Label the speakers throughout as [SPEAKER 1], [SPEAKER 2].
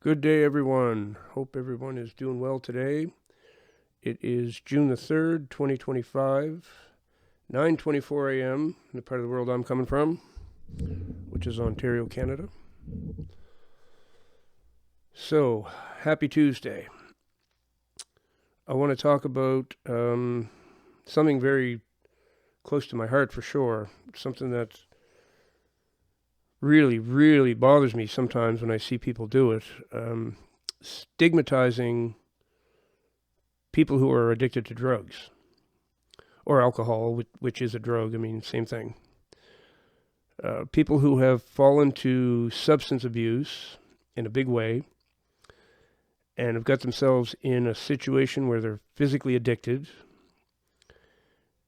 [SPEAKER 1] Good day, everyone. Hope everyone is doing well today. It is June the 3rd, 2025, 9:24 a.m. in the part of the world I'm coming from, which is Ontario, Canada. So, happy Tuesday. I want to talk about something very close to my heart for sure, something that really, really bothers me sometimes when I see people do it. Stigmatizing people who are addicted to drugs or alcohol, which is a drug. I mean, same thing. People who have fallen to substance abuse in a big way and have got themselves in a situation where they're physically addicted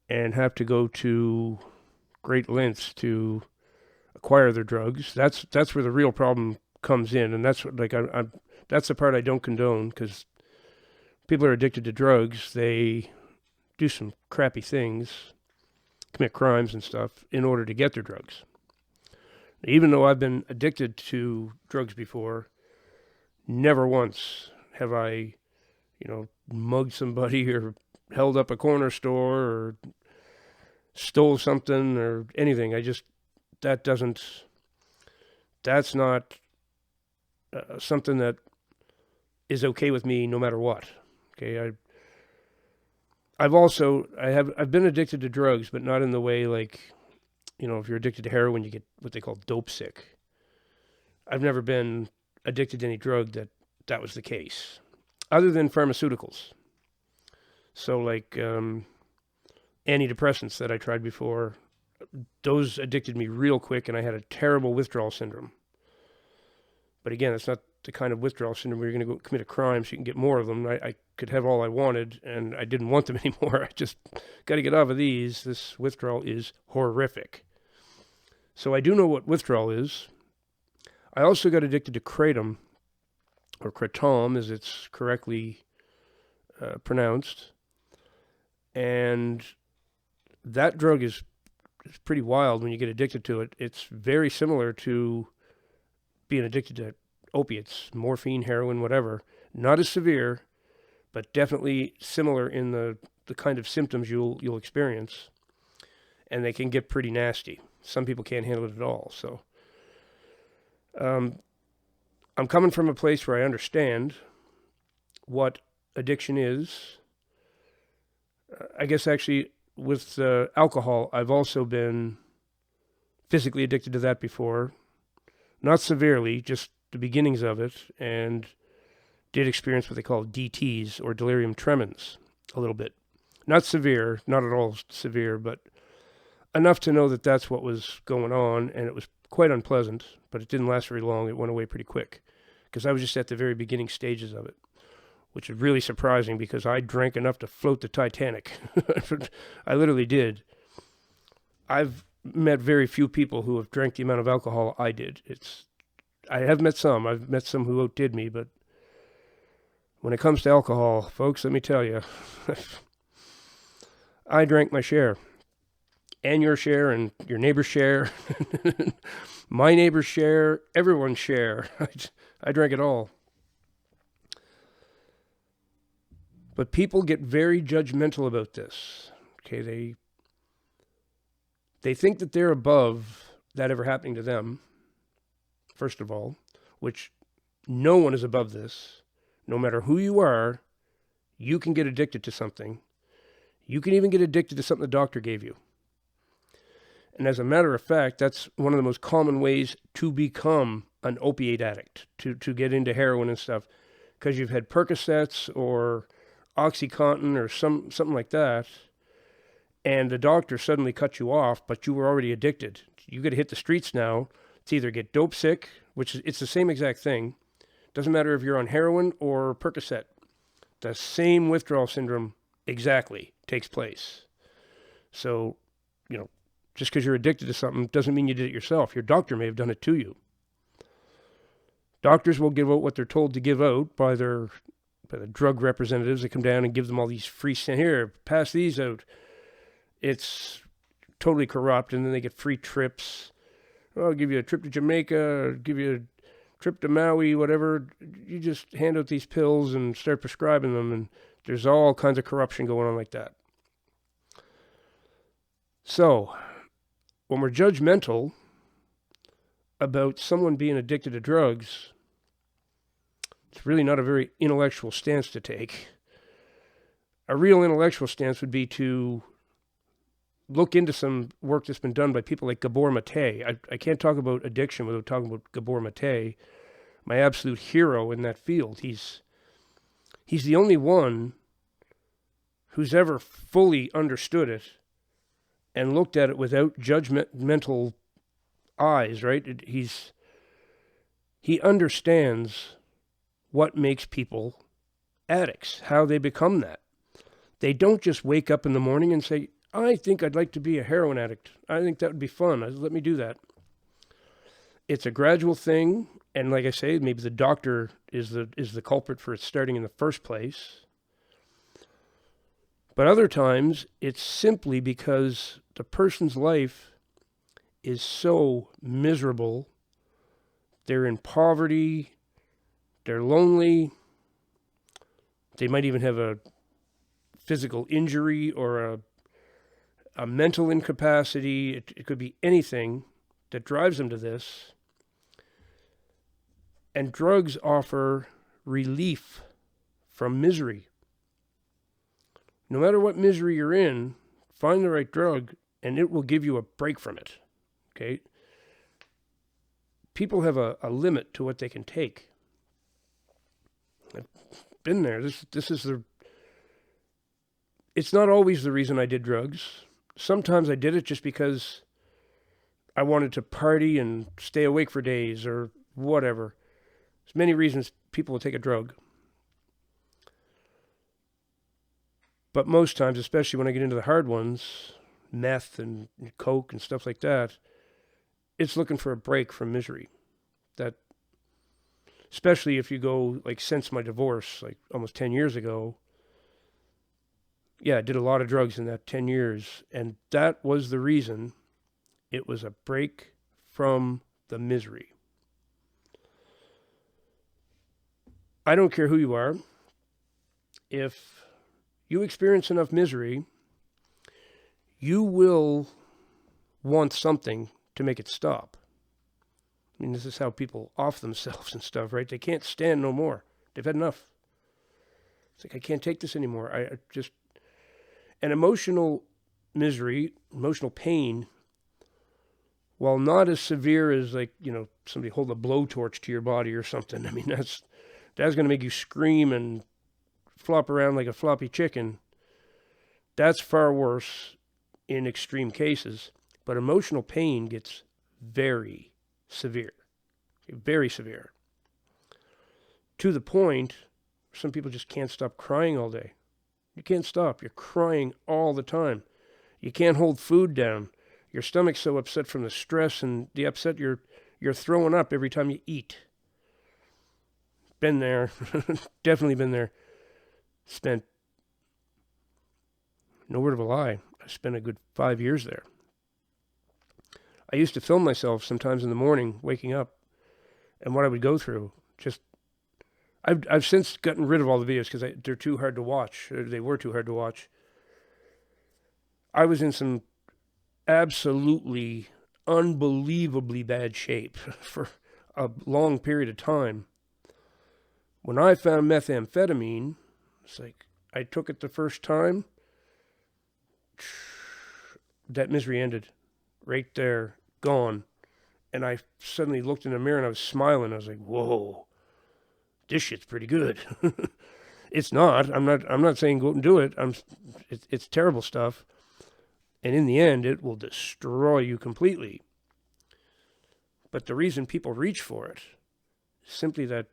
[SPEAKER 1] and have to go to great lengths to acquire their drugs. That's where the real problem comes in, and that's that's the part I don't condone, because people are addicted to drugs. They do some crappy things, commit crimes and stuff in order to get their drugs. Even though I've been addicted to drugs before, never once have I, mugged somebody or held up a corner store or stole something or anything. That's not something that is okay with me no matter what. Okay, I've been addicted to drugs, but not in the way like, if you're addicted to heroin, you get what they call dope sick. I've never been addicted to any drug that was the case, other than pharmaceuticals. So like antidepressants that I tried before, those addicted me real quick, and I had a terrible withdrawal syndrome. But again, it's not the kind of withdrawal syndrome where you're going to go commit a crime so you can get more of them. I could have all I wanted, and I didn't want them anymore. I just got to get off of these. This withdrawal is horrific. So I do know what withdrawal is. I also got addicted to kratom, or kratom as it's correctly pronounced. And that drug is pretty wild when you get addicted to it. It's very similar to being addicted to opiates, morphine, heroin, whatever. Not as severe, but definitely similar in the kind of symptoms you'll experience. And they can get pretty nasty. Some people can't handle it at all. So I'm coming from a place where I understand what addiction is. I guess actually with alcohol, I've also been physically addicted to that before. Not severely, just the beginnings of it, and did experience what they call DTs, or delirium tremens, a little bit. Not severe, not at all severe, but enough to know that that's what was going on, and it was quite unpleasant, but it didn't last very long. It went away pretty quick, because I was just at the very beginning stages of it, which is really surprising because I drank enough to float the Titanic. I literally did. I've met very few people who have drank the amount of alcohol I did. I have met some. I've met some who outdid me, but when it comes to alcohol, folks, let me tell you, I drank my share, and your share, and your neighbor's share, my neighbor's share, everyone's share. I drank it all. But people get very judgmental about this. Okay, they think that they're above that ever happening to them, first of all, which no one is above this. No matter who you are, you can get addicted to something. You can even get addicted to something the doctor gave you. And as a matter of fact, that's one of the most common ways to become an opiate addict, to get into heroin and stuff, because you've had Percocets or OxyContin or something like that, and the doctor suddenly cut you off, but you were already addicted. You got to hit the streets now. It's either get dope sick, which it's the same exact thing. Doesn't matter if you're on heroin or Percocet. The same withdrawal syndrome exactly takes place. So, just because you're addicted to something doesn't mean you did it yourself. Your doctor may have done it to you. Doctors will give out what they're told to give out by the drug representatives that come down and give them all these free, here, pass these out. It's totally corrupt, and then they get free trips. I'll give you a trip to Jamaica, give you trip to Maui, whatever. You just hand out these pills and start prescribing them, and there's all kinds of corruption going on like that. So, when we're judgmental about someone being addicted to drugs, it's really not a very intellectual stance to take. A real intellectual stance would be to look into some work that's been done by people like Gabor Mate. I can't talk about addiction without talking about Gabor Mate, my absolute hero in that field. He's the only one who's ever fully understood it and looked at it without judgmental eyes, right? He understands what makes people addicts, how they become that. They don't just wake up in the morning and say, I think I'd like to be a heroin addict. I think that would be fun. Let me do that. It's a gradual thing, and like I say, maybe the doctor is the culprit for it starting in the first place. But other times, it's simply because the person's life is so miserable. They're in poverty. They're lonely. They might even have a physical injury or a mental incapacity. It could be anything that drives them to this. And drugs offer relief from misery. No matter what misery you're in, find the right drug and it will give you a break from it. Okay? People have a limit to what they can take. I've been there. This is it's not always the reason I did drugs. Sometimes I did it just because I wanted to party and stay awake for days or whatever. There's many reasons people will take a drug. But most times, especially when I get into the hard ones, meth and coke and stuff like that, it's looking for a break from misery. That, especially if you go, like, since my divorce, like almost 10 years ago, yeah, I did a lot of drugs in that 10 years, and that was the reason. It was a break from the misery. I don't care who you are. If you experience enough misery, you will want something to make it stop. I mean, this is how people off themselves and stuff, right? They can't stand no more. They've had enough. It's like, I can't take this anymore. And emotional misery, emotional pain, while not as severe as, like, somebody hold a blowtorch to your body or something. I mean, that's going to make you scream and flop around like a floppy chicken. That's far worse in extreme cases. But emotional pain gets very severe. Very severe. To the point, some people just can't stop crying all day. You can't stop. You're crying all the time. You can't hold food down. Your stomach's so upset from the stress and the upset you're throwing up every time you eat. Been there. Definitely been there. Spent, no word of a lie, I spent a good 5 years there. I used to film myself sometimes in the morning, waking up, and what I would go through. I've since gotten rid of all the videos because they're too hard to watch. They were too hard to watch. I was in some absolutely unbelievably bad shape for a long period of time. When I found methamphetamine, it's like I took it the first time, that misery ended right there, gone. And I suddenly looked in the mirror and I was smiling. I was like, whoa, this shit's pretty good. It's not. I'm not saying go out and do it. It's terrible stuff. And in the end, it will destroy you completely. But the reason people reach for it is simply that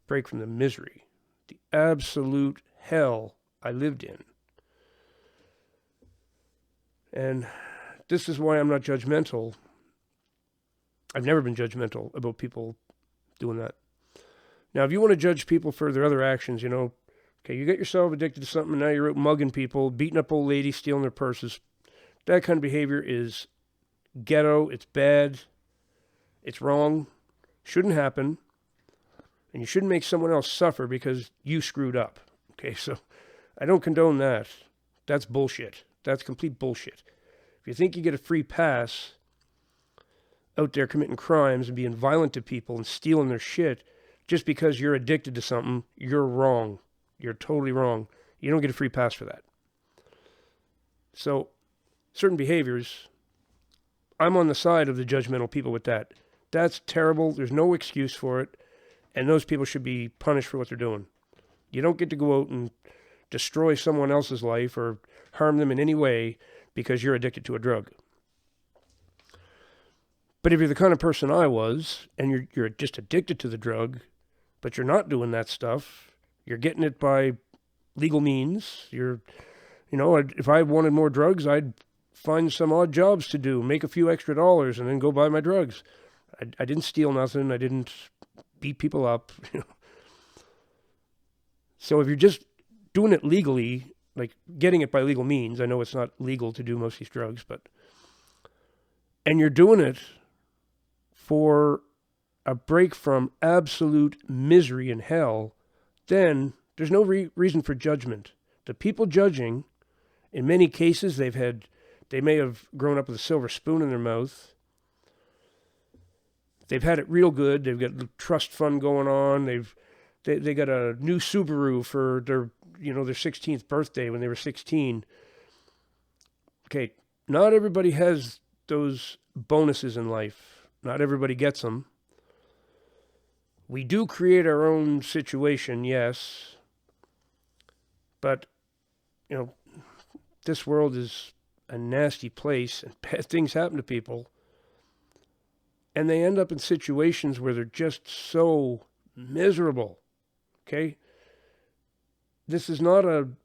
[SPEAKER 1] break from the misery, the absolute hell I lived in. And this is why I'm not judgmental. I've never been judgmental about people doing that. Now, if you want to judge people for their other actions, okay, you get yourself addicted to something and now you're out mugging people, beating up old ladies, stealing their purses. That kind of behavior is ghetto. It's bad. It's wrong, shouldn't happen, and you shouldn't make someone else suffer because you screwed up. Okay, so I don't condone that. That's bullshit. That's complete bullshit. If you think you get a free pass out there committing crimes and being violent to people and stealing their shit just because you're addicted to something, you're wrong. You're totally wrong. You don't get a free pass for that. So, certain behaviors, I'm on the side of the judgmental people with that. That's terrible. There's no excuse for it. And those people should be punished for what they're doing. You don't get to go out and destroy someone else's life or harm them in any way because you're addicted to a drug. But if you're the kind of person I was, and you're just addicted to the drug, but you're not doing that stuff, you're getting it by legal means, if I wanted more drugs, I'd find some odd jobs to do, make a few extra dollars, and then go buy my drugs. I didn't steal nothing. I didn't beat people up. So if you're just doing it legally, like getting it by legal means, I know it's not legal to do most of these drugs, and you're doing it for a break from absolute misery and hell, then there's no reason for judgment. The people judging, in many cases, they may have grown up with a silver spoon in their mouth. They've had it real good. They've got the trust fund going on. They got a new Subaru for their 16th birthday when they were 16. Okay, not everybody has those bonuses in life. Not everybody gets them. We do create our own situation, yes. But, this world is a nasty place and bad things happen to people. And they end up in situations where they're just so miserable. Okay? This is not an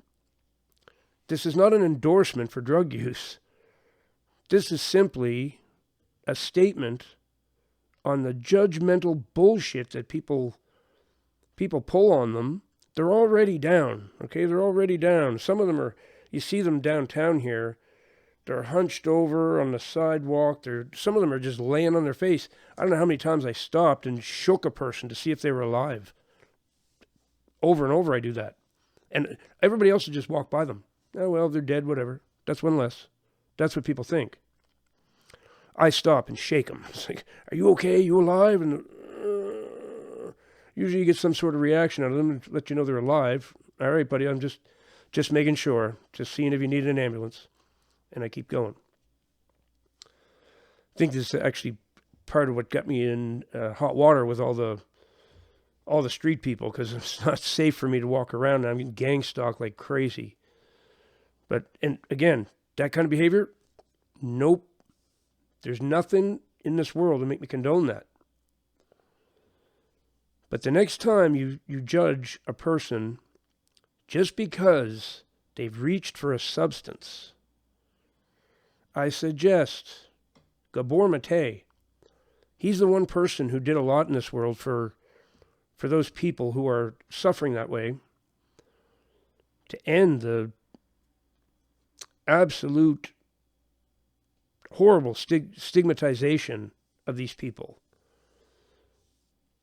[SPEAKER 1] endorsement for drug use. This is simply a statement on the judgmental bullshit that people pull on them. They're already down, okay? They're already down. Some of them you see them downtown here, they're hunched over on the sidewalk. Some of them are just laying on their face. I don't know how many times I stopped and shook a person to see if they were alive. Over and over I do that. And everybody else would just walk by them. Oh, well, they're dead, whatever. That's one less. That's what people think. I stop and shake them. It's like, are you okay? You alive? And usually you get some sort of reaction out of them to let you know they're alive. All right, buddy, I'm just making sure. Just seeing if you need an ambulance. And I keep going. I think this is actually part of what got me in hot water with all the street people, because it's not safe for me to walk around. And I'm getting gang stalked like crazy. And again, that kind of behavior, nope. There's nothing in this world to make me condone that. But the next time you judge a person just because they've reached for a substance, I suggest Gabor Mate. He's the one person who did a lot in this world for those people who are suffering that way, to end the absolute horrible stigmatization of these people.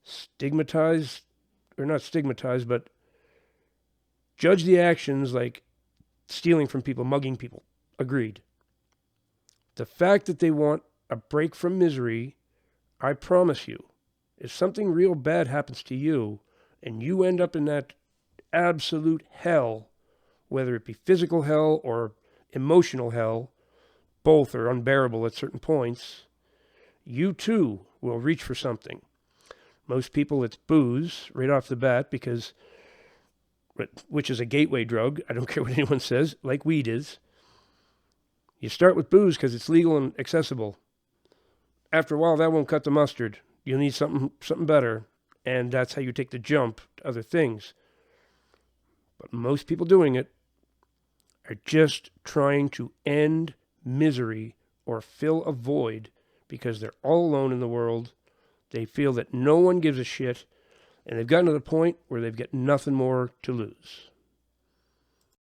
[SPEAKER 1] Stigmatized, or not stigmatized, but judge the actions like stealing from people, mugging people. Agreed. The fact that they want a break from misery, I promise you, if something real bad happens to you and you end up in that absolute hell, whether it be physical hell or emotional hell, both are unbearable at certain points, you too will reach for something. Most people, it's booze right off the bat, which is a gateway drug. I don't care what anyone says, like weed is. You start with booze because it's legal and accessible. After a while, that won't cut the mustard. You'll need something better, and that's how you take the jump to other things. But most people doing it are just trying to end misery or fill a void because they're all alone in the world. They feel that no one gives a shit, and they've gotten to the point where they've got nothing more to lose.